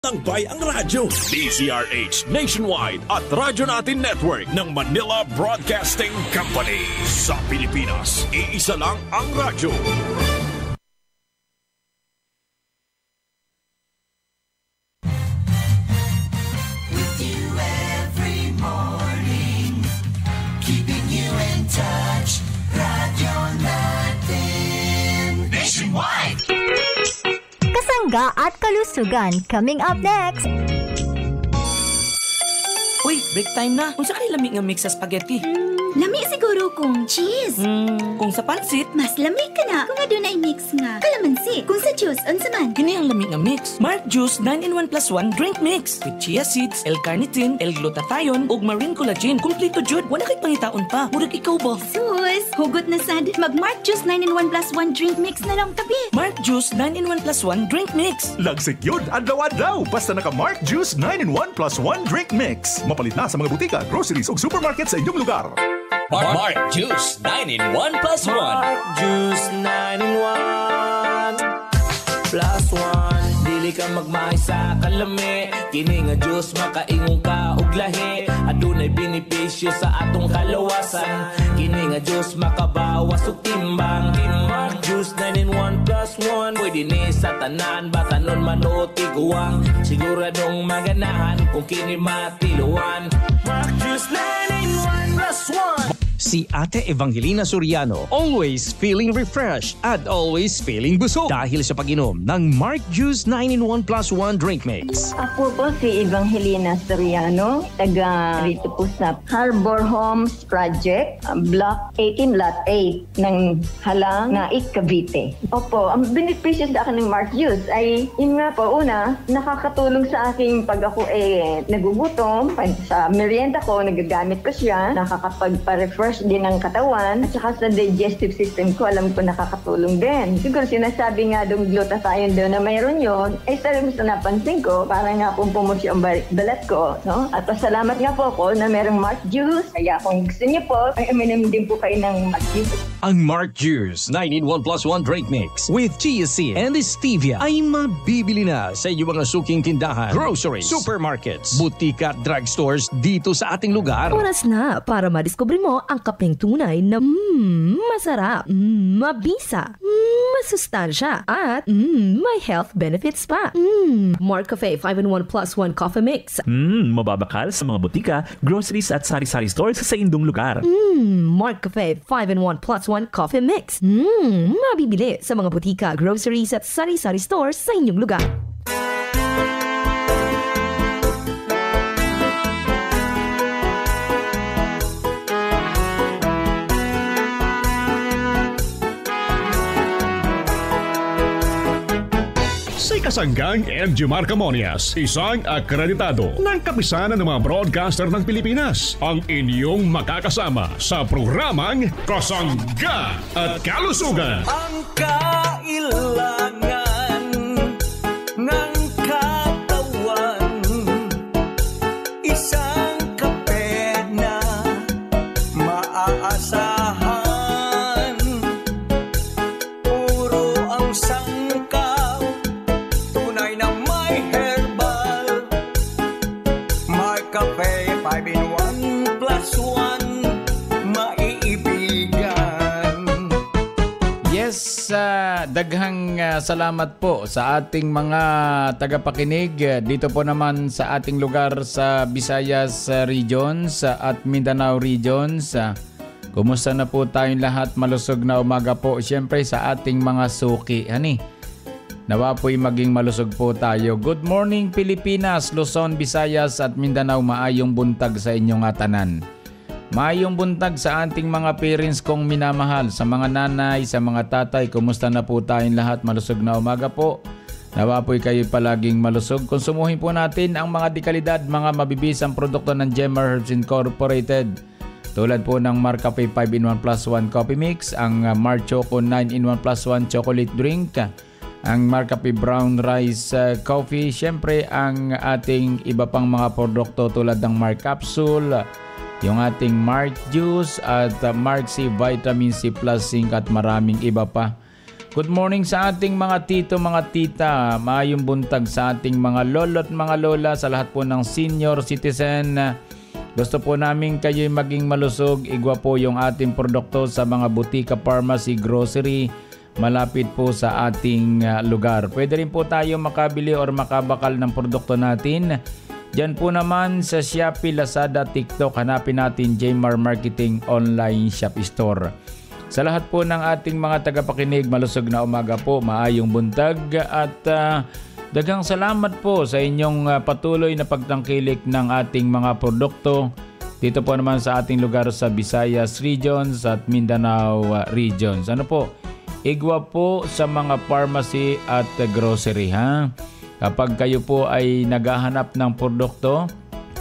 Tangbay ang radyo. DZRH Nationwide at Radyo Natin Network ng Manila Broadcasting Company. Sa Pilipinas, iisa lang ang radyo. With you every morning, keeping you in touch. Radyo Natin Nationwide. Kasangga at kalusugan coming up next. Uy, break time na. Kung sa kayo lamig nga mix sa spaghetti. Lami siguro kung cheese. Kung sa pansit. Mas lamig ka na kung adunay mix nga kalamansi. Kung sa juice, unsa man. Kini ang lamig nga mix. Mark Juice 9-in-1 plus 1 drink mix. With chia seeds, L-carnitine, L-glutathione, ug marine collagen. Kompleto jud. Wala kay pangitaon pa. Murag ikaw ba? Sus, hugot na sad. Mag Mark Juice 9-in-1 plus 1 drink mix na lang tabi. Mark Juice 9-in-1 plus 1 drink mix. Lagsik yun, adlaw-adlaw. Basta naka Mark Juice 9-in-1 plus 1 drink mix. Mapalit na sa mga butika, groceries ug supermarket sa inyong lugar. Mark Juice 9-in-1 plus 1. Mark Juice 9-in-1 plus 1. Dili ka magmay sa kalami. Kini nga juice makaingon ka og lahi. Adunay benepisyo sa atong kalawasan. Kini nga juice makabawas og timbang. Mark Juice 9-in-1 plus 1. Pwede ni sa tanan batanon man o tiguang. Siguradong maganahan kung kini matiluan. Mark Juice 9-in-1 plus 1. Si Ate Evangelina Soriano, always feeling refreshed at always feeling busog dahil sa pag-inom ng Mark Juice 9-in-1 plus 1 drink mix. Ako po si Evangelina Soriano, taga rito po sa Harbor Homes Project, Block 18, Lot 8 ng Halang, Naik, Cavite. Opo, ang benepisyo sa akin ng Mark Juice ay, yun nga po, una, nakakatulong sa aking pag ako nagugutom, sa merienda ko, nagagamit ko siya, nakakapagpa-refresh din ng katawan at saka sa digestive system ko, alam ko nakakatulong din. Siguro sinasabi nga doon glutathione doon na mayroon yun, ay talagang sa napansin ko, parang nga pong pumuti ang balat ko, no? At pasalamat nga po ako na mayroong Mark Juice. Kaya kung gusto niyo po, ay uminom din po kayo ng Mark Juice. Ang Mark Juice 9-in-1 plus 1 drink mix with chia seed and stevia ay mabibili na sa inyong mga suking tindahan, groceries, supermarkets, butika at drugstores dito sa ating lugar. Oras na para madiskubre mo ang kapeng tunay na masarap, mabisa, masustansya, at may health benefits pa. Mark Cafe 5-in-1 plus 1 coffee mix. Mababakal sa mga butika, groceries at sari-sari stores sa indong lugar. Mark Cafe 5-in-1 plus 1 coffee mix. Mabibili sa mga butika, groceries at sari-sari stores sa inyong lugar. Kasanggang MG Marcamonias, isang akreditado ng kapisanan ng mga broadcaster ng Pilipinas, ang inyong makakasama sa programang Kasangga at Kalusugan. Ang kailangan ng katawan, isang kape na maaasahan, puro ang sangkaw, tunay na may herbal. Mark Cafe 5-in-1 plus 1, maiibigan. Yes, daghang salamat po sa ating mga tagapakinig dito po naman sa ating lugar sa Visayas Regions at Mindanao Regions. Kumusta na po tayong lahat? Malusog na umaga po siyempre sa ating mga suki. Nawa po'y maging malusog po tayo. Good morning Pilipinas, Luzon, Visayas at Mindanao. Maayong buntag sa inyong tanan. Maayong buntag sa ating mga parents kong minamahal. Sa mga nanay, sa mga tatay, kumusta na po tayong lahat? Malusog na umaga po. Nawa po'y kayo palaging malusog. Konsumuhin po natin ang mga dekalidad, mga mabibisang produkto ng Gemma Herbs Incorporated. Tulad po ng Mark Cafe 5-in-1 plus 1 coffee mix, ang Mark Choco 9-in-1 plus 1 chocolate drink, ang Mark Cafe Brown Rice Coffee, syempre ang ating iba pang mga produkto tulad ng Mark Capsule, yung ating Mark Juice at Mark C Vitamin C Plus Zinc at maraming iba pa. Good morning sa ating mga tito, mga tita. Maayong buntag sa ating mga lolo at mga lola, sa lahat po ng senior citizen. Gusto po namin kayo'y maging malusog. Igwa po yung ating produkto sa mga butika, pharmacy, grocery, malapit po sa ating lugar. Pwede rin po tayo makabili or makabakal ng produkto natin. Diyan po naman sa Shopee, Lazada, TikTok, hanapin natin Jmar Marketing Online Shop Store. Sa lahat po ng ating mga tagapakinig, malusog na umaga po, maayong buntag at daghang salamat po sa inyong patuloy na pagtangkilik ng ating mga produkto dito po naman sa ating lugar sa Visayas Regions at Mindanao Regions. Ano po? Igwa po sa mga pharmacy at grocery, ha? Kapag kayo po ay naghahanap ng produkto,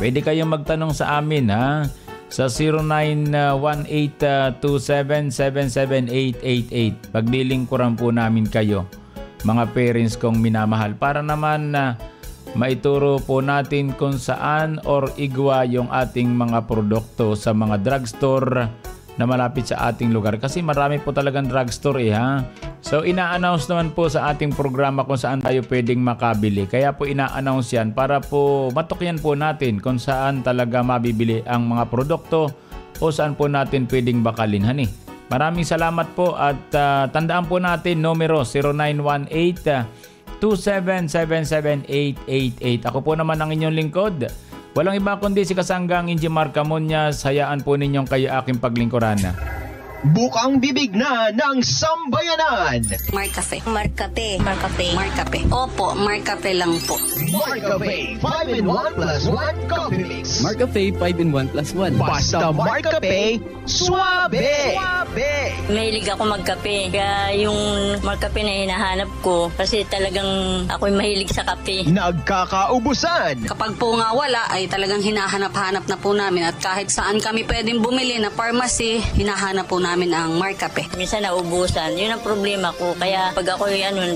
pwede kayong magtanong sa amin, ha? Sa 0918-2777-888. Paglilingkuran po namin kayo, mga parents kong minamahal, para naman maituro po natin kung saan or igwa yung ating mga produkto sa mga drugstore na malapit sa ating lugar. Kasi marami po talagang drugstore, ha? So ina-announce naman po sa ating programa kung saan tayo pwedeng makabili. Kaya po ina-announce yan para po matukyan po natin kung saan talaga mabibili ang mga produkto o saan po natin pwedeng bakalin, hani. Maraming salamat po at tandaan po natin numero 0918-2777-888. Ako po naman ang inyong lingkod. Walang iba kundi si Kasanggang Jimar Camuñas. Hayaan po ninyong kayo aking paglingkuran na. Bukang bibig na ng sambayanan. Marcafe. Marcafe. Marcafe. Marcafe. Opo, Marcafe lang po. Marcafe 5-in-1 plus 1 coffee mix. Marcafe 5-in-1 plus 1. Basta Marcafe, suabe! Mahilig ako magkape. Kaya yung Marcafe na hinahanap ko kasi talagang ako'y mahilig sa kape. Nagkakaubusan. Kapag po nga wala ay talagang hinahanap-hanap na po namin at kahit saan kami pwedeng bumili na pharmacy, hinahanap po namin ang Marcafe. Minsan naubusan. Yun ang problema ko. Kaya pag ako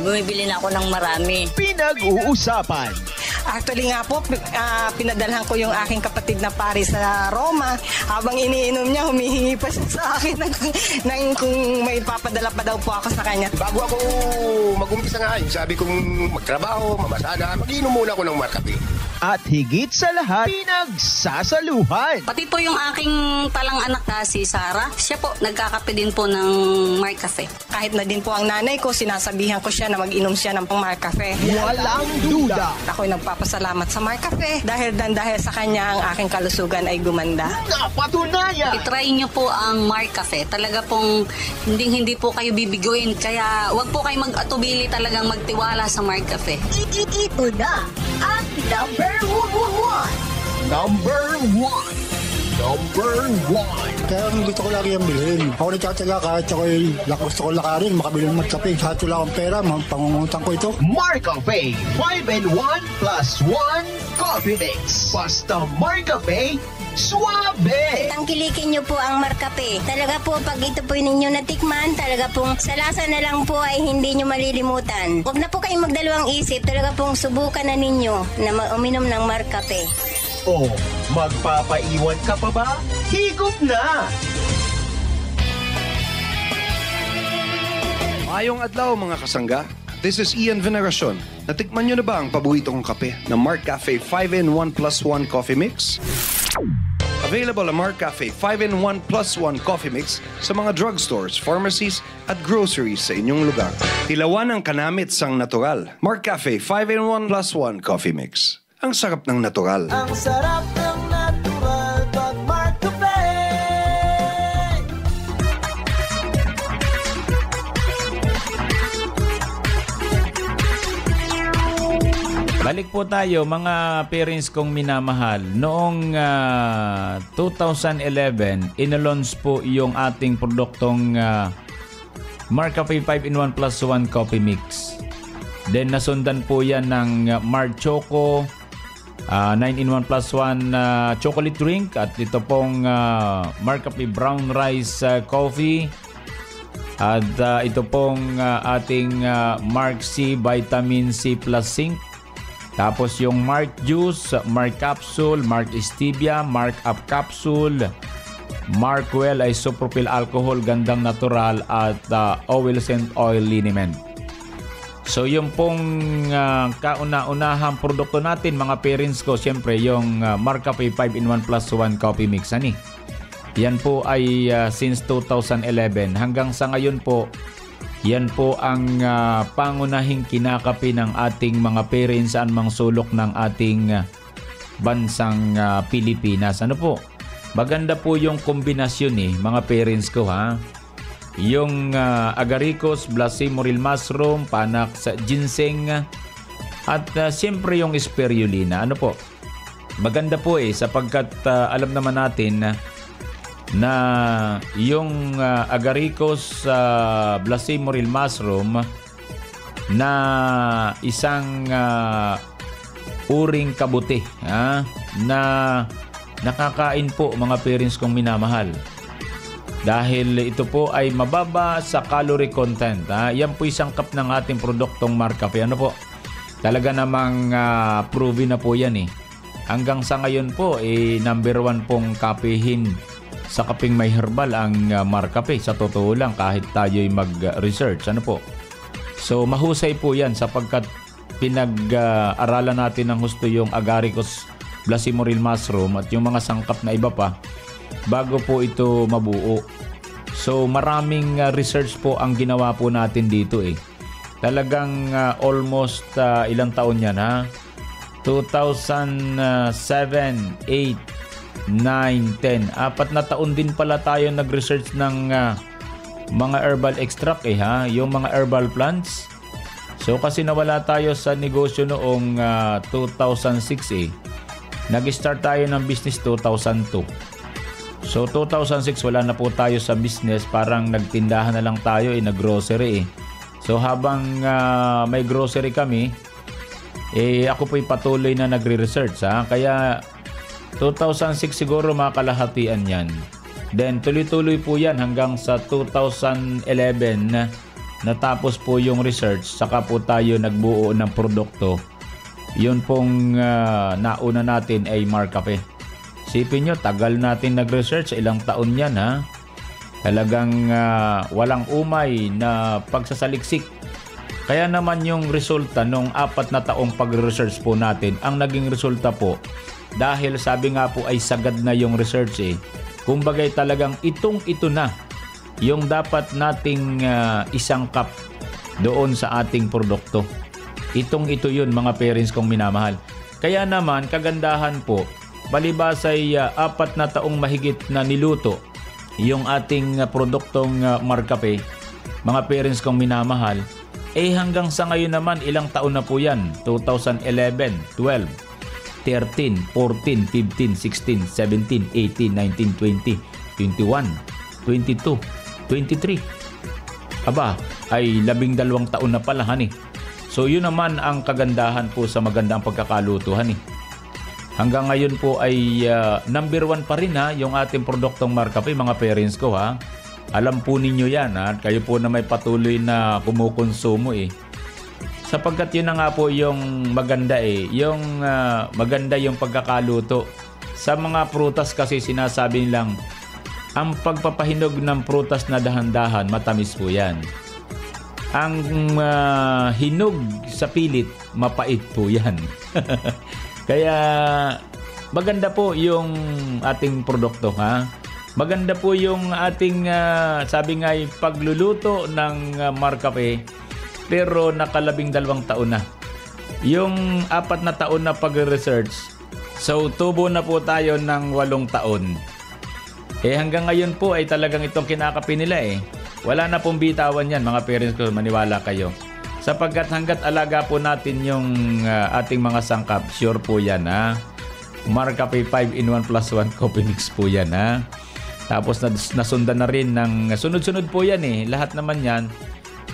bumibili na ako ng marami. Pinag-uusapan. Actually nga po, pinadalhan ko yung aking kapatid na pare sa Roma. Habang iniinom niya, humihingi pa siya sa akin ng kung may papadala pa daw po ako sa kanya. Bago ako mag-umpisa nga, sabi kong magtrabaho, mamasada, mag-inom muna ako ng Marcafe. At higit sa lahat, pinagsasaluhan. Pati po yung aking talang anak na si Sarah, siya po nagkakape din po ng Marcafe. Kahit na din po ang nanay ko, sinasabihan ko siya na mag-inom siya ng Marcafe. Walang duda. Ako'y nagpapasalamat sa Marcafe dahil sa kanya ang aking kalusugan ay gumanda. Napatunayan! I-try nyo po ang Marcafe. Talaga pong hindi po kayo bibiguin. Kaya wag po kayo mag-atubili talagang magtiwala sa Marcafe. Ito na ang Number one. Kaya gusto ko lagi yung bilhin. Ako nagtataga kahit ako'y gusto ko lakarin, makabili ng magkape. Kahit wala akong pera, pangungutang ko ito. Marcafe 5-in-1 plus 1 coffee mix. Basta Marcafe, suabe! Tangkilikin nyo po ang Marcafe. Talaga po, pag ito po ninyo natikman, talaga pong sa lasa na lang po ay hindi nyo malilimutan. Huwag na po kayong magdalawang isip. Talaga pong subukan na ninyo na uminom ng Marcafe. O, magpapaiwan ka pa ba? Higop na! Mayong adlaw mga kasangga. This is Ian Veneracion. Natikman nyo na ba ang paboritong kape na Marcafe 5-in-1 plus 1 coffee mix? Available ang Marcafe 5-in-1 plus 1 coffee mix sa mga drugstores, pharmacies at groceries sa inyong lugar. Hilawan ang kanamit sang natural. Marcafe 5-in-1 plus 1 coffee mix. Ang sarap ng natural. Ang sarap ng natural pag Marcafe. Balik po tayo mga parents kong minamahal. Noong 2011, inalaunch po yung ating produktong Marcafe 5-in-1 plus 1 coffee mix. Then nasundan po yan ng Mar Choco 9-in-1 plus 1 chocolate drink at ito pong Marcafe brown rice coffee at ito pong ating Mark C vitamin C plus zinc. Tapos yung Mark Juice, Mark Capsule, Mark Stevia, Mark Up Capsule, Markwell isopropyl alcohol, gandang natural at oil scent oil liniment. So yung pong kauna-unahang produkto natin mga parents ko, siyempre yung Marcafe 5-in-1 plus 1 coffee mix. Yan po ay since 2011 hanggang sa ngayon po, yan po ang pangunahing kinakape ng ating mga parents saan mang sulok ng ating bansang Pilipinas. Ano po? Maganda po yung kombinasyon mga parents ko Yung agaricus, blasimoril mushroom, panak sa ginseng at siyempre yung spirulina. Ano po? Maganda po sapagkat alam naman natin na yung agaricus blasimoril mushroom na isang uring kabuti na nakakain po mga parents kong minamahal. Dahil ito po ay mababa sa calorie content. Yan po isang cup ng ating produktong Marcafe. Ano po? Talaga namang proven na po yan Hanggang sa ngayon po number 1 pong kapehin sa kaping may herbal ang Marcafe. Sa totoo lang kahit tayo'y mag-research. Ano po? So mahusay po yan sapagkat pinag-aralan natin ng husto yung agaricus blasimoril mushroom at yung mga sangkap na iba pa bago po ito mabuo. So maraming research po ang ginawa po natin dito Talagang almost ilang taon yan 2007, 8, 9, 10. 4 na taon din pala tayo nag-research ng mga herbal extract yung mga herbal plants. So kasi nawala tayo sa negosyo noong 2006 Nag-start tayo ng business 2002. So 2006 wala na po tayo sa business, parang nagtindahan na lang tayo nag-grocery So habang may grocery kami, ako po'y patuloy na nagre-research Kaya 2006 siguro makakalahatian yan. Then tuloy-tuloy po yan hanggang sa 2011 natapos po yung research, saka po tayo nagbuo ng produkto. Yun pong nauna natin ay Marcafe. Sipin nyo, tagal natin nag-research, ilang taon yan Talagang walang umay na pagsasaliksik. Kaya naman yung resulta nung 4 na taong pag-research po natin, ang naging resulta po, dahil sabi nga po ay sagad na yung research kumbagay talagang ito na yung dapat nating isangkap doon sa ating produkto. Ito yun mga parents kong minamahal. Kaya naman kagandahan po, balibasay 4 na taong mahigit na niluto yung ating produktong Marcafe, mga parents kong minamahal, hanggang sa ngayon naman ilang taon na po yan. 2011, 12, 13, 14, 15, 16, 17, 18, 19, 20, 21, 22, 23. Aba, ay 12 taon na pala So yun naman ang kagandahan po sa magandang pagkakaluto Hanggang ngayon po ay number 1 pa rin yung ating produktong Marcafe mga parents ko Alam po ninyo yan at kayo po na may patuloy na kumukonsumo Sapagkat yun na nga po yung maganda yung maganda yung pagkakaluto. Sa mga prutas kasi sinasabi nilang ang pagpapahinog ng prutas na dahan-dahan matamis po yan. Ang hinog sa pilit mapait po yan. Kaya maganda po yung ating produkto Maganda po yung ating sabi nga pagluluto ng Marcafe, pero nakalabing 2 taon na. Yung 4 na taon na pag-research, so tubo na po tayo ng 8 taon. Hanggang ngayon po ay talagang itong kinakape nila Wala na pong bitawan yan mga parents ko, maniwala kayo. Sapagkat hanggat alaga po natin yung ating mga sangkap, sure po yan Marcafe 5-in-1 plus 1 coffee mix po yan Tapos nasundan na rin ng sunod-sunod po yan Lahat naman yan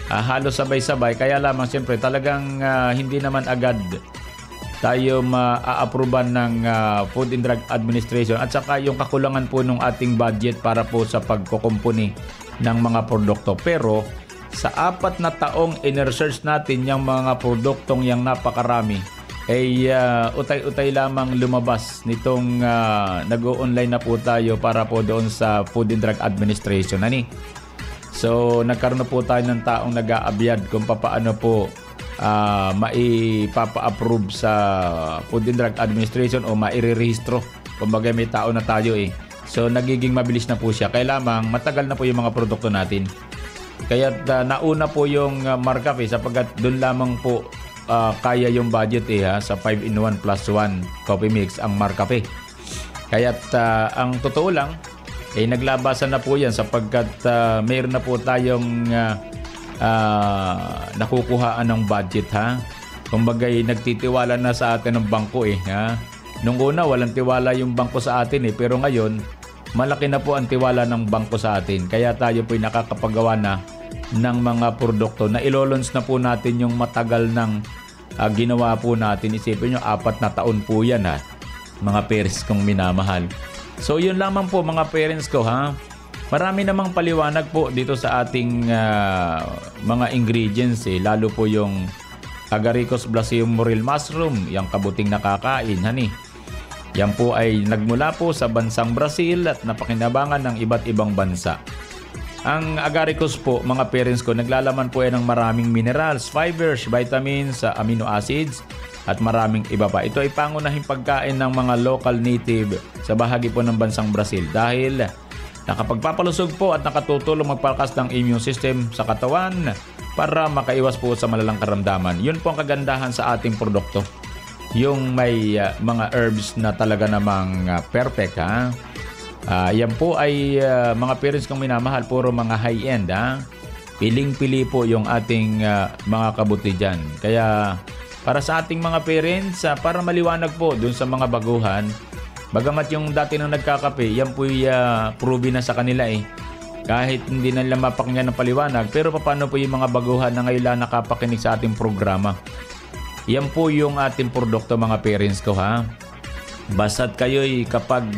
halos sabay-sabay. Kaya lamang siyempre talagang hindi naman agad tayo ma-approvean ng Food and Drug Administration at saka yung kakulangan po ng ating budget para po sa pagkukumpuni ng mga produkto. Pero sa 4 na taong in-research natin yung mga produktong yang napakarami, ay utay-utay lamang lumabas nitong nag-o-online na po tayo para po doon sa Food and Drug Administration. So nagkaroon na po tayo ng taong nag-aabyad kung paano po maipapa-approve sa Food and Drug Administration o mairerehistro. Kumbaga may tao na tayo So nagiging mabilis na po siya. Kaya lamang matagal na po yung mga produkto natin. Kaya nauna po yung MarCafe sapagkat doon lamang po kaya yung budget sa 5-in-1 plus 1 coffee mix ang MarCafe. Kaya ang totoo lang naglabasan na po yan sapagkat mayroon na po tayong nakukuhaan ng budget Kumbaga nagtitiwala na sa atin ng bangko Nung una walang tiwala yung bangko sa atin pero ngayon malaki na po ang tiwala ng bangko sa atin. Kaya tayo po nakakapagawa na ng mga produkto na ilolons na po natin yung matagal ng ginawa po natin. Isipin nyo, 4 na taon po yan mga parents kong minamahal. So yun lamang po mga parents ko Marami namang paliwanag po dito sa ating mga ingredients lalo po yung Agaricus blaseum morel mushroom, yung kabuting nakakain Yan po ay nagmula po sa bansang Brazil at napakinabangan ng iba't ibang bansa. Ang agaricus po, mga parents ko, naglalaman po yan ng maraming minerals, fibers, vitamins, amino acids, at maraming iba pa. Ito ay pangunahing pagkain ng mga local native sa bahagi po ng bansang Brazil dahil nakapagpapalusog po at nakatutulong magpalakas ng immune system sa katawan para makaiwas po sa malalang karamdaman. Yun po ang kagandahan sa ating produkto. Yung may mga herbs na talaga namang perfect yan po ay mga parents kong minamahal, puro mga high-end Piling-pili po yung ating mga kabuti dyan. Kaya para sa ating mga parents, para maliwanag po dun sa mga baguhan, bagamat yung dati nang nagkakape, yan po proven na sa kanila kahit hindi na nila mapakinggan ng paliwanag, pero paano po yung mga baguhan na ngayon lang nakapakinig sa ating programa. Yan po yung ating produkto mga parents ko Basta't kayo'y kapag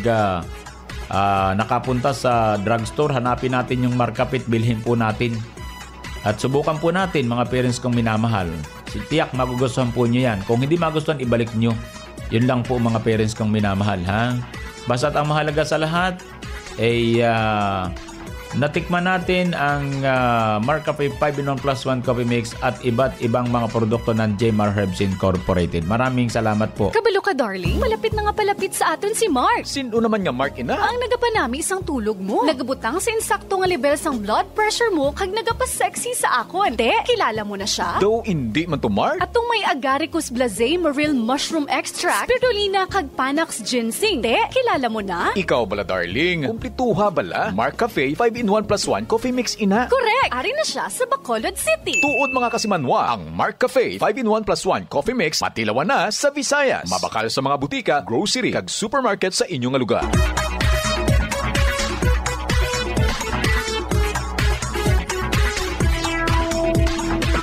nakapunta sa drugstore, hanapin natin yung MarCafe, bilhin po natin. At subukan po natin mga parents kong minamahal. Tiyak magugustuhan po nyo yan. Kung hindi magustuhan, ibalik nyo. Yun lang po mga parents kong minamahal Basta't ang mahalaga sa lahat ay natikman natin ang MarCafe 5-in-1 plus 1 coffee mix at iba't ibang mga produkto ng Jmar Herbs Incorporated. Maraming salamat po. Kabalo ka, darling. Malapit na nga palapit sa aton si Mark. Sino naman nga, Mark, ina? Ang nagapanami isang tulog mo. Nagabutang sa insakto nga level sang blood pressure mo kag nagapasexy sa akon. Te, kilala mo na siya? Do, hindi man to, Mark. Atong may Agaricus blaseum morel mushroom extract, spirulina kag Panax ginseng. Te, kilala mo na? Ikaw bala, darling. Kumplituha bala. MarCafe 5-in-1 plus 1 coffee mix ina. Correct! Ari na siya sa Bacolod City. Tuod mga kasimanwa, ang MarCafe 5-in-1 plus 1 coffee mix matilawan na sa Visayas. Mabakal sa mga butika, grocery, kag supermarket sa inyong lugar.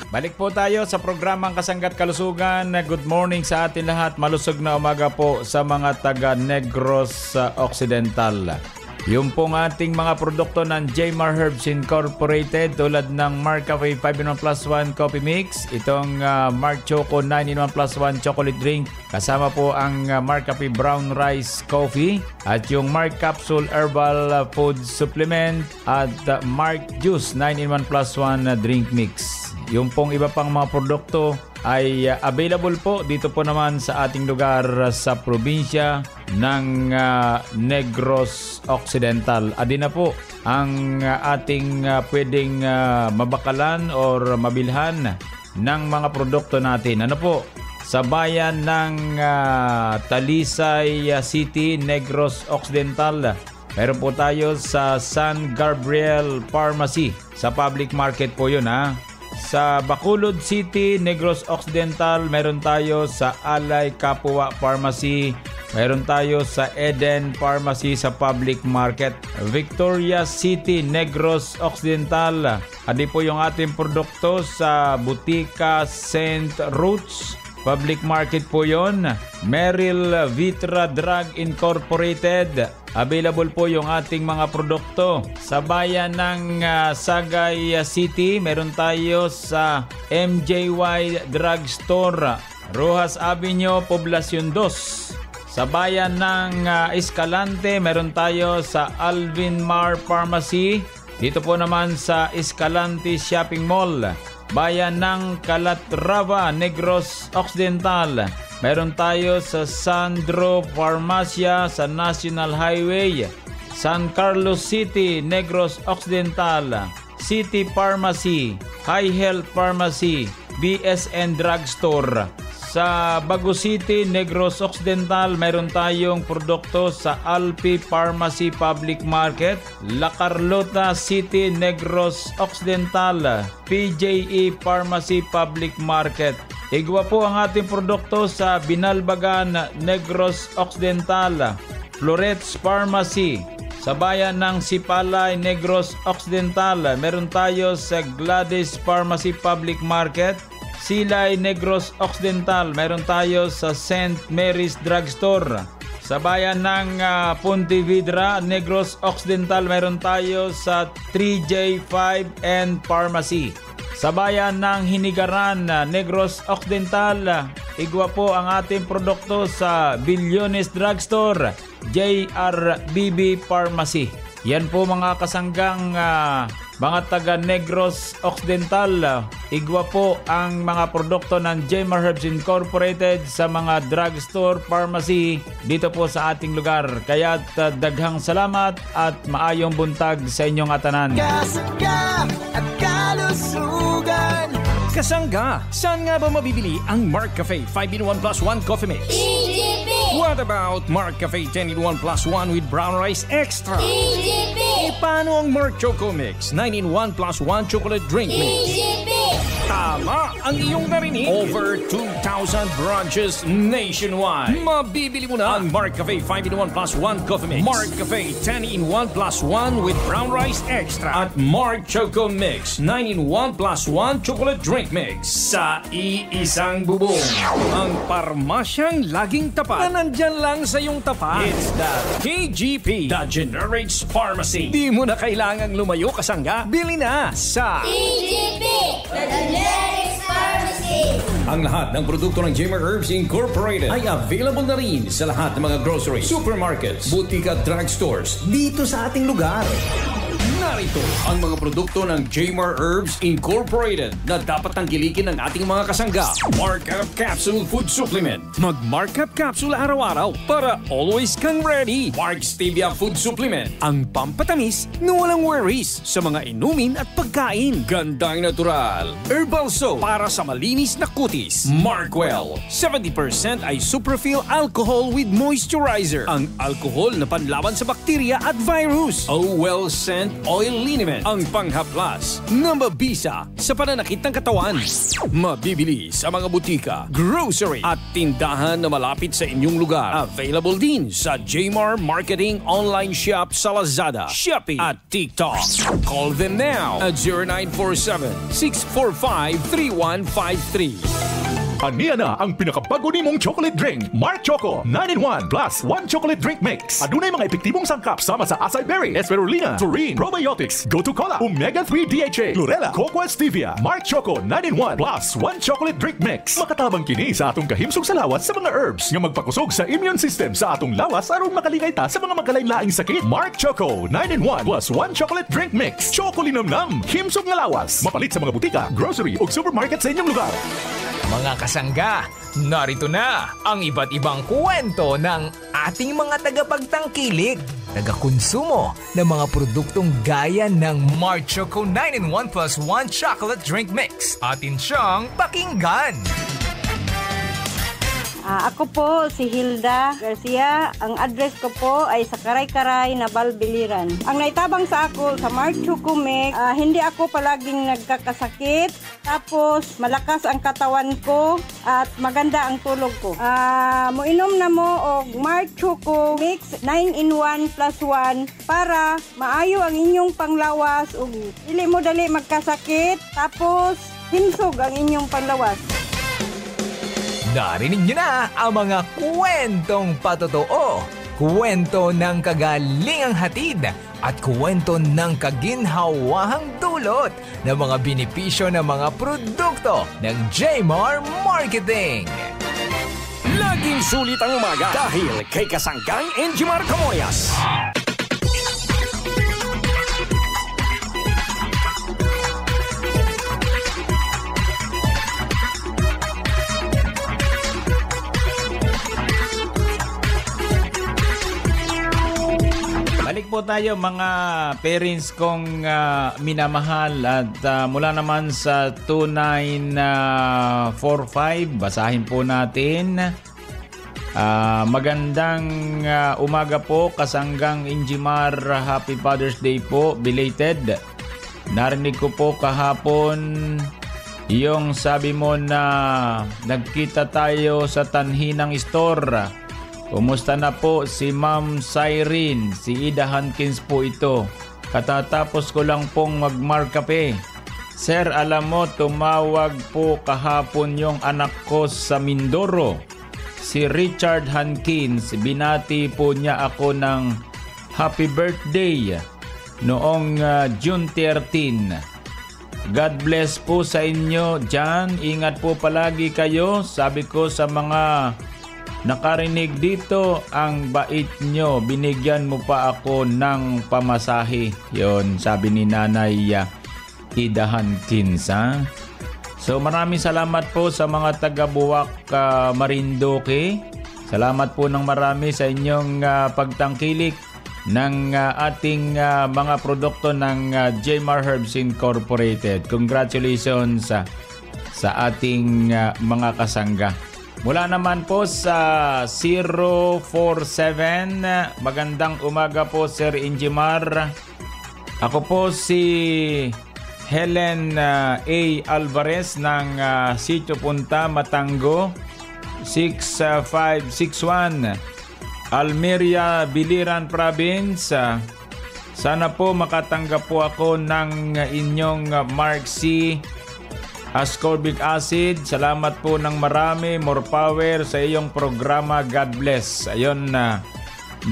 Balik po tayo sa programang Kasanggat Kalusugan. Good morning sa atin lahat. Malusog na umaga po sa mga taga Negros Occidental. Yung pong ating mga produkto ng Jmar Herbs Incorporated tulad ng MarCafe 5-in-1 plus 1 coffee mix, itong Mark Choco 9-in-1 plus 1 chocolate drink, kasama po ang MarCafe brown rice coffee at yung Mark Capsule herbal food supplement at Mark Juice 9-in-1 plus 1 drink mix. Yung pong iba pang mga produkto ay available po dito po naman sa ating lugar sa probinsya ng Negros Occidental. Adi na po ang ating pwedeng mabakalan or mabilhan ng mga produkto natin. Ano po? Sa bayan ng Talisay City, Negros Occidental, meron po tayo sa San Gabriel Pharmacy. Sa public market po yun Sa Bacolod City, Negros Occidental, meron tayo sa Alay Kapwa Pharmacy. Meron tayo sa Eden Pharmacy sa public market. Victoria City, Negros Occidental. Adi po yung ating produkto sa Butika St. Roots. Public market po yon. Merrill Vitra Drug Incorporated. Available po yung ating mga produkto. Sa bayan ng Sagay City, meron tayo sa MJY Drugstore. Rojas Avenue, Poblacion 2. Sa bayan ng Escalante, meron tayo sa Alvin Mar Pharmacy. Dito po naman sa Escalante Shopping Mall. Bayan ng Calatrava, Negros Occidental. Meron tayo sa Sandro Farmacia sa National Highway. San Carlos City, Negros Occidental. City Pharmacy, High Health Pharmacy, BSN Drugstore. Sa Bago City, Negros Occidental, mayroon tayong produkto sa Alpi Pharmacy Public Market. La Carlota City, Negros Occidental, PJE Pharmacy Public Market. Igwa po ang ating produkto sa Binalbagan, Negros Occidental, Florets Pharmacy. Sa bayan ng Sipalay, Negros Occidental, meron tayo sa Gladys Pharmacy Public Market. Silay, Negros Occidental, meron tayo sa St. Mary's Drugstore. Sa bayan ng Pontevedra, Negros Occidental, meron tayo sa 3J5N Pharmacy. Sa bayan ng Hinigaran, Negros Occidental, igwa po ang ating produkto sa Bilyones Drugstore, JRBB Pharmacy. Yan po mga kasanggang mga taga Negros Occidental. Igwa po ang mga produkto ng Jemar Herbs Incorporated sa mga drugstore, pharmacy dito po sa ating lugar. Kaya daghang salamat at maayong buntag sa inyong atanan. Kasangga at kalusugan. Kasangga, saan nga ba mabibili ang Mark Cafe 5-in-1 plus 1 coffee mix? EGP! What about Mark Cafe 10-in-1 plus 1 with brown rice extra? EGP! Paano ang Mark Choco Mix 9-in-1 plus 1 chocolate drink mix? EGP! Tama ang iyong narinig. Over 2,000 branches nationwide. Mabibili mo na ang Mark Cafe 5-in-1 plus 1 coffee mix, Mark Cafe 10-in-1 plus 1 with brown rice extra, at Mark Choco Mix 9-in-1 plus 1 chocolate drink mix sa iisang bubong. Ang parmasyang laging tapat na nandyan lang sa iyong tapat. It's the KGP, the Generics Pharmacy. Di mo na kailangang lumayo, kasangga. Bili na sa EGP! The Generics Pharmacy! Ang lahat ng produkto ng Jemar Herbs Incorporated ay available na rin sa lahat ng mga grocery, supermarkets, butika at drugstores dito sa ating lugar. Narito ang mga produkto ng Jemar Herbs Incorporated na dapat tangkilikin ng ating mga kasangga. Markup Capsule Food Supplement. Mag-markup capsule araw-araw para always kang ready. Mark Stevia Food Supplement. Ang pampatamis na walang worries sa mga inumin at pagkain. Gandang natural. Herbal soap para sa malinis na kutis. Markwell. 70% ay Suprafil alcohol with moisturizer. Ang alcohol na panlaban sa bakterya at virus. Well Scent Oil Liniment, ang panghaplas na mabisa sa pananakit ng katawan. Mabibili sa mga butika, grocery at tindahan na malapit sa inyong lugar. Available din sa Jmar Marketing Online Shop sa Lazada, Shopee at TikTok. Call them now at 0947-645-3153. Aniya na ang pinakabago nimong chocolate drink, Mark Choco 9-in-1 plus 1 chocolate drink mix. Adunay mga epektibong sangkap sama sa acai berry, spirulina, taurine, probiotics, gotu kola, omega-3 DHA, chlorella, cocoa stevia. Mark Choco 9-in-1 plus 1 chocolate drink mix. Makatabang kini sa atong kahimsog sa lawas sa mga herbs nga magpakusog sa immune system sa atong lawas aron makalingay ta sa mga magkalain-laing sakit. Mark Choco 9-in-1 plus 1 chocolate drink mix. Choco linamnam, himsog nga lawas. Mapalit sa mga butika, grocery ug supermarket sa inyong lugar. Mga kasangga, narito na ang iba't ibang kwento ng ating mga tagapagtangkilik, tagakonsumo ng mga produktong gaya ng Mark Choco 9-in-1 plus 1 chocolate drink mix. Atin siyang pakinggan. Ako po si Hilda Garcia. Ang address ko po ay sa Karay-Karay, Nabal, Biliran. Ang naitabang sa ako sa Mark Choco Mix, hindi ako palaging nagkakasakit. Tapos malakas ang katawan ko at maganda ang tulog ko. Muinom na mo og Mark Choco Mix 9-in-1 plus 1 para maayo ang inyong panglawas ug dili mo dali magkasakit. Tapos himsog ang inyong panglawas. Narinig niyo na ang mga kwentong patotoo, kwento ng kagalingang hatid at kwento ng kaginhawahang dulot ng mga benepisyo ng mga produkto ng Jmar Marketing. Maging sulit ang umaga dahil kay Kasanggang and Jimar Camonias. Balik po tayo mga parents kong minamahal at mula naman sa 2945, basahin po natin. Magandang umaga po, Kasanggang Injimar, Happy Father's Day po, belated. Narinig ko po kahapon yung sabi mo na nagkita tayo sa Tanhinang Store. Kumusta na po si Ma'am Cyrene? Si Ida Hankins po ito. Katatapos ko lang pong magmarkape. Sir, alam mo, tumawag po kahapon yung anak ko sa Mindoro. Si Richard Hankins, binati po niya ako ng happy birthday noong June 13. God bless po sa inyo dyan. Ingat po palagi kayo. Sabi ko sa mga nakarinig dito, ang bait nyo, binigyan mo pa ako ng pamasahe. Yon, sabi ni Nanay Ida Hankins. So maraming salamat po sa mga taga-Buwak Marinduque. Salamat po ng marami sa inyong pagtangkilik ng ating mga produkto ng Jmar Herbs Incorporated. Congratulations sa ating mga kasangga. Mula naman po sa 047, magandang umaga po Sir Injimar. Ako po si Helen A. Alvarez ng Sitio Punta, Matango, 6561, Almeria, Biliran Province. Sana po makatanggap po ako ng inyong Mark C. Ascorbic acid. Salamat po ng marami. More power sa iyong programa. God bless. Ayon na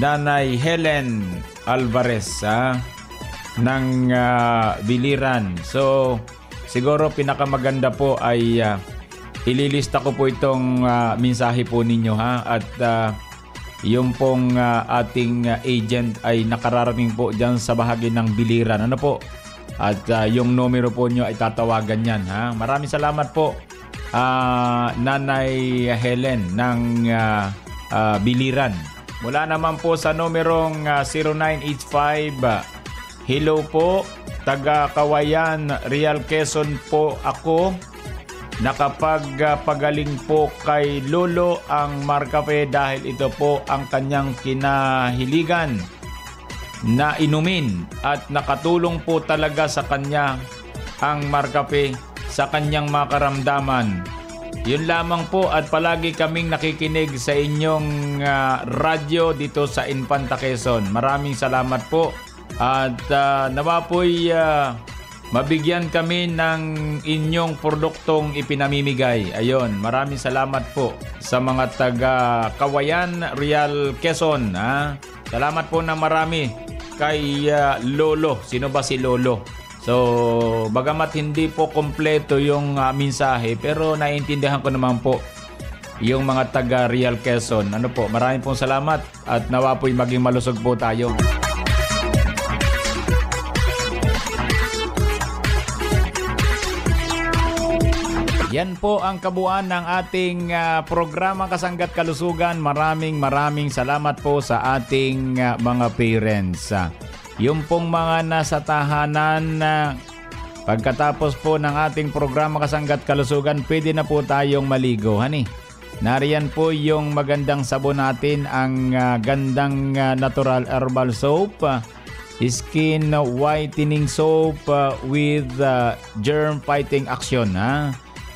Nanay Helen Alvarez ng Biliran. So siguro pinakamaganda po ay ililista ko po itong mensahe po ninyo at yung pong ating agent ay nakararating po dyan sa bahagi ng Biliran. Ano po? At yung numero po nyo ay tatawagan yan. Maraming salamat po Nanay Helen ng Biliran. Mula naman po sa numerong 0985, hello po, taga Kawayan, Real Quezon po ako. Nakapagpagaling po kay Lolo ang Marcafe dahil ito po ang kanyang kinahiligan na inumin at nakatulong po talaga sa kanya ang Marcafe sa kanyang mga karamdaman. Yun lamang po at palagi kaming nakikinig sa inyong radyo dito sa Infanta Quezon. Maraming salamat po at nawa po'y mabigyan kami ng inyong produktong ipinamimigay. Ayon, maraming salamat po sa mga taga Kawayan, Real Quezon. Salamat po na marami kay Lolo. Sino ba si Lolo? So, bagamat hindi po kompleto yung mensahe, pero naiintindihan ko naman po yung mga taga Real Quezon. Ano po, maraming pong salamat at nawa po'y maging malusog po tayo. Yan po ang kabuuan ng ating programa Kasanggat Kalusugan. Maraming salamat po sa ating mga parents. Yung pong mga nasa tahanan, pagkatapos po ng ating programa Kasanggat Kalusugan, pwede na po tayong maligo. Nariyan po yung magandang sabon natin, ang gandang natural herbal soap, skin whitening soap with germ fighting action.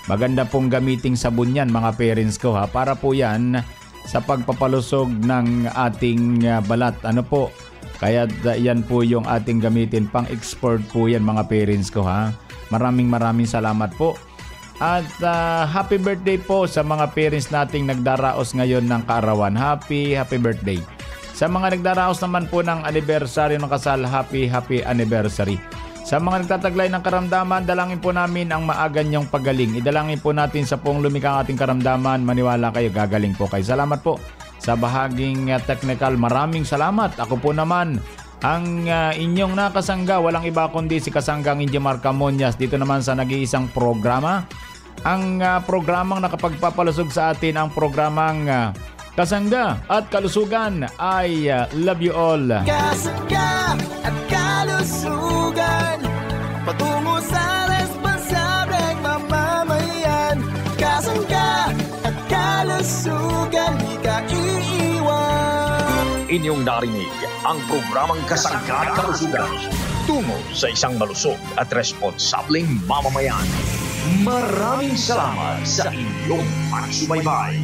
Maganda pong gamiting sabon yan mga parents ko para po yan sa pagpapalusog ng ating balat. Ano po? Kaya yan po yung ating gamitin, pang export po yan mga parents ko Maraming salamat po. At happy birthday po sa mga parents nating nagdaraos ngayon ng kaarawan. Happy birthday. Sa mga nagdaraos naman po ng anibersaryo ng kasal, happy anniversary. Sa mga nagtataglay ng karamdaman, dalangin po namin ang maaga niyong pagaling. Idalangin po natin sa pong lumikang ating karamdaman. Maniwala kayo, gagaling po kayo. Salamat po sa bahaging technical. Maraming salamat. Ako po naman ang inyong nakasangga. Walang iba kundi si Kasanggang Injimar Camonias. Dito naman sa nag-iisang programa. Ang programang nakapagpapalusog sa atin, ang programang Kasangga at Kalusugan ay love you all. Kasangga at kalusugan, patungo sa responsableng mamamayan. Kasangga at kalusugan, di ka iiwan. Inyong narinig ang programang Kasangga at Kalusugan, tungo sa isang malusog at responsableng mamamayan. Maraming salamat sa inyong pagsubaybay.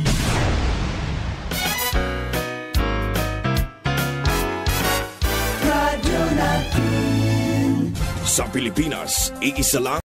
Radyo natin. Sa Pilipinas, iisa lang